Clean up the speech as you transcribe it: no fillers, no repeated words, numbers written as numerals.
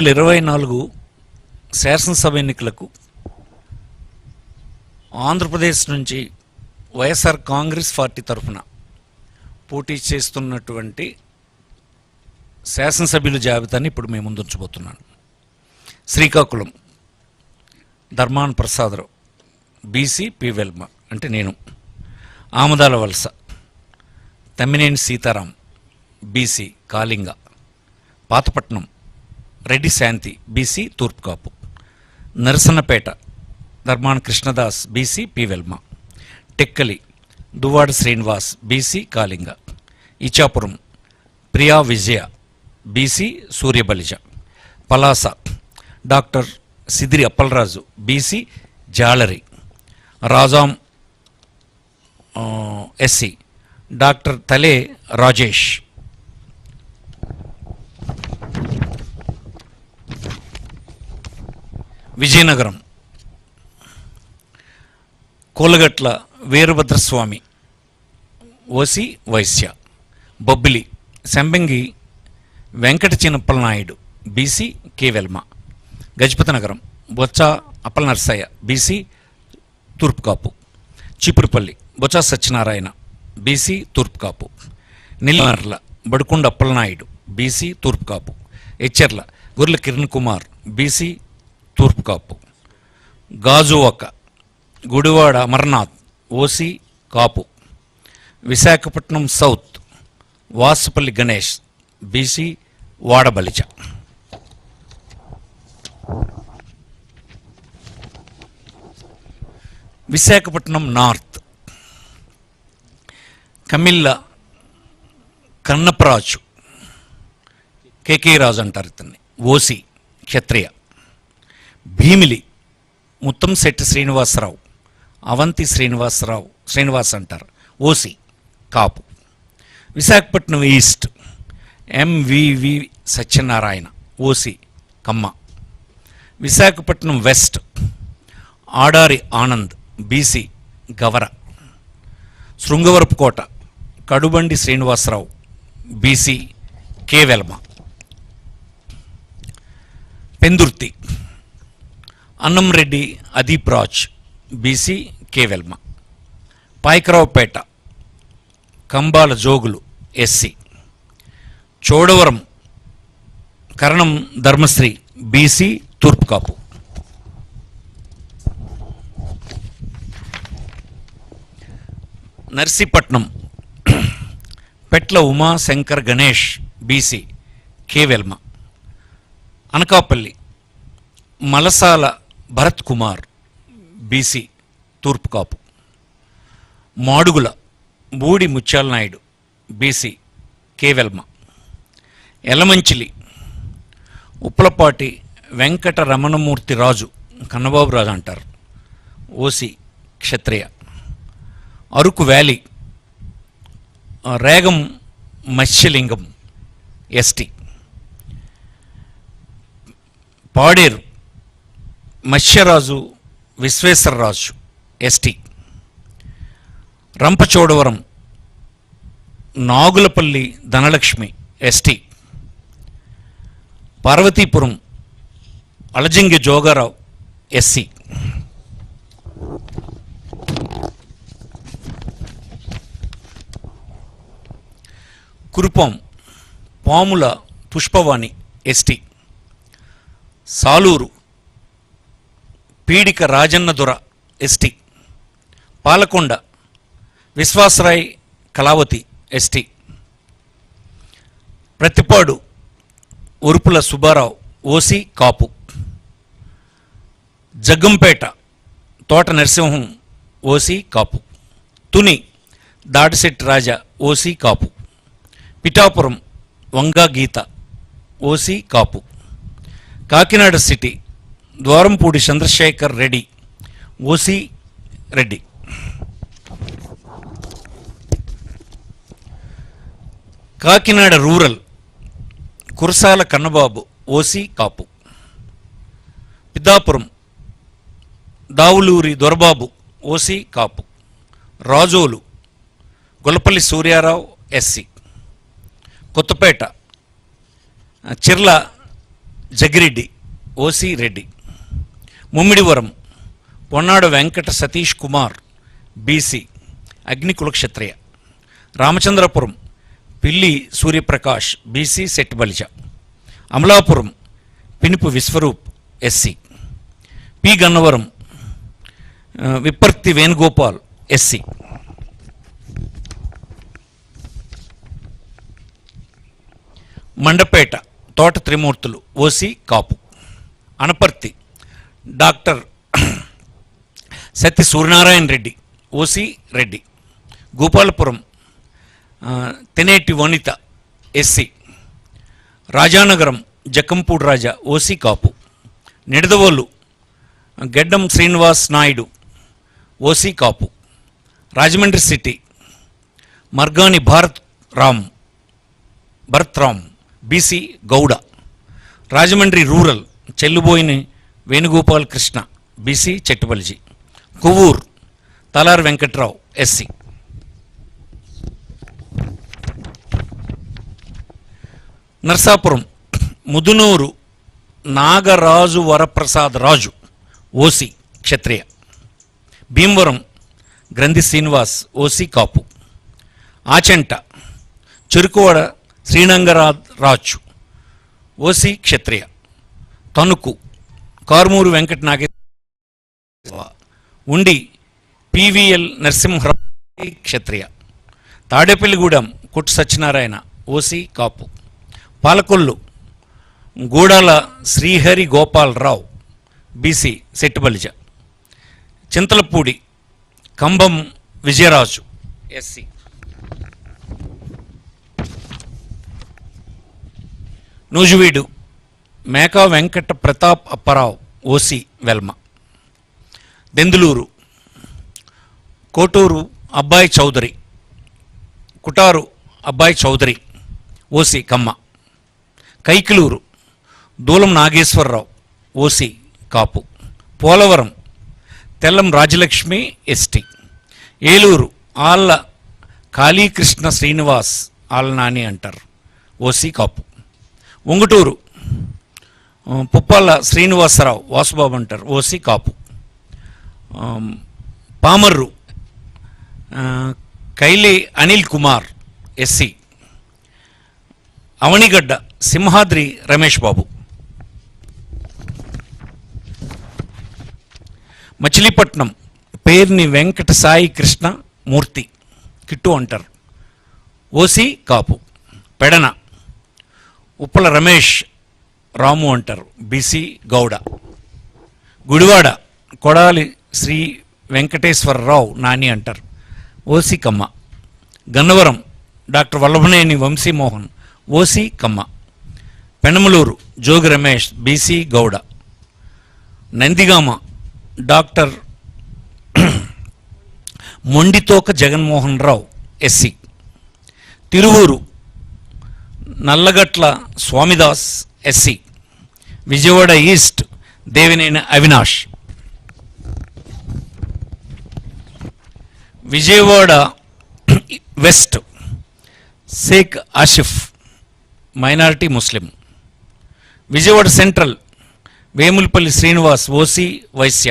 2024 శాసనసభ ఎన్నికలకు ఆంధ్రప్రదేశ్ నుంచి వైఎస్ఆర్ కాంగ్రెస్ పార్టీ తరఫున పోటీ చేస్తున్నటువంటి శాసనసభ్యుల జాబితాని ఇప్పుడు మేము ముందుంచబోతున్నాను. శ్రీకాకుళం ధర్మాన ప్రసాదరావు బీసీ పి వెల్మ అంటే నేను. Amadalavalasa Tammineni Sitaram BC Kalinga. Pathapatnam Reddy Shanti BC Turpu Kapu. Narasannapeta Dharmana Krishnadas BC P Velama. Tekkali Duvvada Srinivas BC Kalinga. Ichchapuram Priya Vijaya BC Suryabalija. Palasa doctor Sidiri Appalaraju BC Jalari. Rajam SC doctor Thale Rajesh. Vizianagaram Kolagatla Veerabhadraswamy OC Vysya. Bobbili Sambangi Venkata Chinnappala Naidu BC K Velama. Gajapathinagaram Botcha Appala Narsaiah BC Turpu Kapu. Cheepurupalli Botcha Satyanarayana BC Turpu Kapu. Nellimarla Baddukonda Appalanaidu BC Turpu Kapu. Etcherla Gurla Kiran Kumar BC Turpu Kapu. Gajuwaka Gudivada Amarnath OC Kapu. Visakhapatnam south Vasupalli Ganesh BC Vadabalija. Visakhapatnam north Kamilla Kannaparaju KK Raju అంటారు ఇతన్ని ఓసి క్షత్రియ. భీమిలి ముత్తంశెట్టి శ్రీనివాసరావు అవంతి శ్రీనివాస్ అంటారు OC Kapu. Visakhapatnam east MVV Satyanarayana OC Kamma. Visakhapatnam west Adari Anand BC Gavara. Srungavarapukota Kadubandi Srinivasarao BC K Velama. Pendurthi Annamreddy Adeep Raj BC K Velama. Payakaraopeta Kambala Jogulu SC. Chodavaram Karanam Dharmasri BC Turpu Kapu. Narsipatnam Petla Umashankar Ganesh BC K Velama. Anakapalli Malasala Bharat Kumar BC Turpu Kapu. Madugula Boodi Mutyala Naidu BC K Velama. Yelamanchili Uppalapati Venkata Ramanamurthy Raju Kannababu Raju అంటారు OC Kshatriya. Araku valley Regam Matsyalingam ST. Paderu Matsyaraju Visweswararaju ST. Rampachodavaram Nagulapalli Dhanalakshmi ST. Parvathipuram Alajangi Jogarao SC. Kurupam Pamula Pushpavani ST. Saluru Peedika Rajannadora ST. Palakonda Viswasarai Kalavathi ST. Prathipadu Urupula Subbarao OC Kapu. Jaggampeta Thota Narasimham OC Kapu. Tuni Dadisetti Raja OC Kapu. Pithapuram Vanga Geetha OC Kapu. Kakinada city Dwarampudi Chandrasekhar Reddy OC Reddy. Kakinada rural Kurasala Kannababu OC Kapu. Pithapuram Davuluri Dorababu OC Kapu. Razole Gollapalli Suryarao SC. Kothapeta Chirla Jaggireddy OC Reddy. Mummidivaram Ponnada Venkata Satish Kumar BC Agnikula Kshatriya. Ramachandrapuram Pilli Suryaprakash BC Set Balija. Amalapuram Pinipe Viswarup SC. P Gannavaram Vipparthi Venugopal SC. Mandapeta Thota Trimurthulu OC Kapu. Anaparthi doctor Satya Suryanarayana Reddy OC Reddy. Gopalapuram Taneti Vanitha SC. Rajanagaram Jakkampudi Raja OC Kapu. Nidadavolu Geddam Srinivas Naidu OC Kapu. Rajahmundry city Margani Bharat Ram BC Gouda. Rajahmundry rural Chelluboina Venugopal Krishna BC Chettibalija. Kovvur Talari Venkatrao SC. Narsapuram Mudunuri Nagaraju Varaprasad Raju OC Kshatriya. Bhimavaram Grandhi Srinivas OC Kapu. Achanta Cherukuvada Sreenangaraju OC Kshatriya. Tanuku Karmuru Venkata Nageswara. ఉండి PVL Narasimharao క్షత్రియ. తాడేపల్లిగూడెం కొట్టు Satyanarayana OC కాపు. Palakollu గూడాల Srihari Gopalarao BC సెట్టుబలిజ. Chintalapudi కంబం Vijayaraju SC. Nuzvid Meka Venkata Pratap Apparao OC Velma. Denduluru Koturu అబ్బాయి చౌదరి. కుటారు అబ్బాయి Chowdary OC కమ్మ. కైకిలూరు దూలం Nageswararao OC కాపు. Polavaram Tellam Rajalakshmi ST. Eluru Alla Kalikrishna Srinivas Alla Nani అంటారు OC కాపు. ఉంగుటూరు పుప్పాల శ్రీనివాసరావు వాసుబాబు అంటారు OC కాపు. Pamarru Kaile Anil Kumar SC. Avanigadda Simhadri Ramesh Babu. Machilipatnam Perni Venkata Sai Krishna Murthy Kittu అంటారు OC Kapu. Pedana Uppala Ramesh Ramu అంటారు BC Gouda. Gudivada Kodali Sri Venkateswararao Nani అంటారు OC Kamma. Gannavaram doctor Vallabhaneni Vamsimohan OC Kamma. Penamaluru Jogi Ramesh BC Gouda. Nandigama doctor Monditoka Jaganmohan Rao SC. Tiruvuru Nallagatla Swamidas SC. Vijayawada east Devineni Avinash. Vijayawada west Sheikh Asif minority Muslim. Vijayawada central Vemulapalli Srinivas OC Vysya.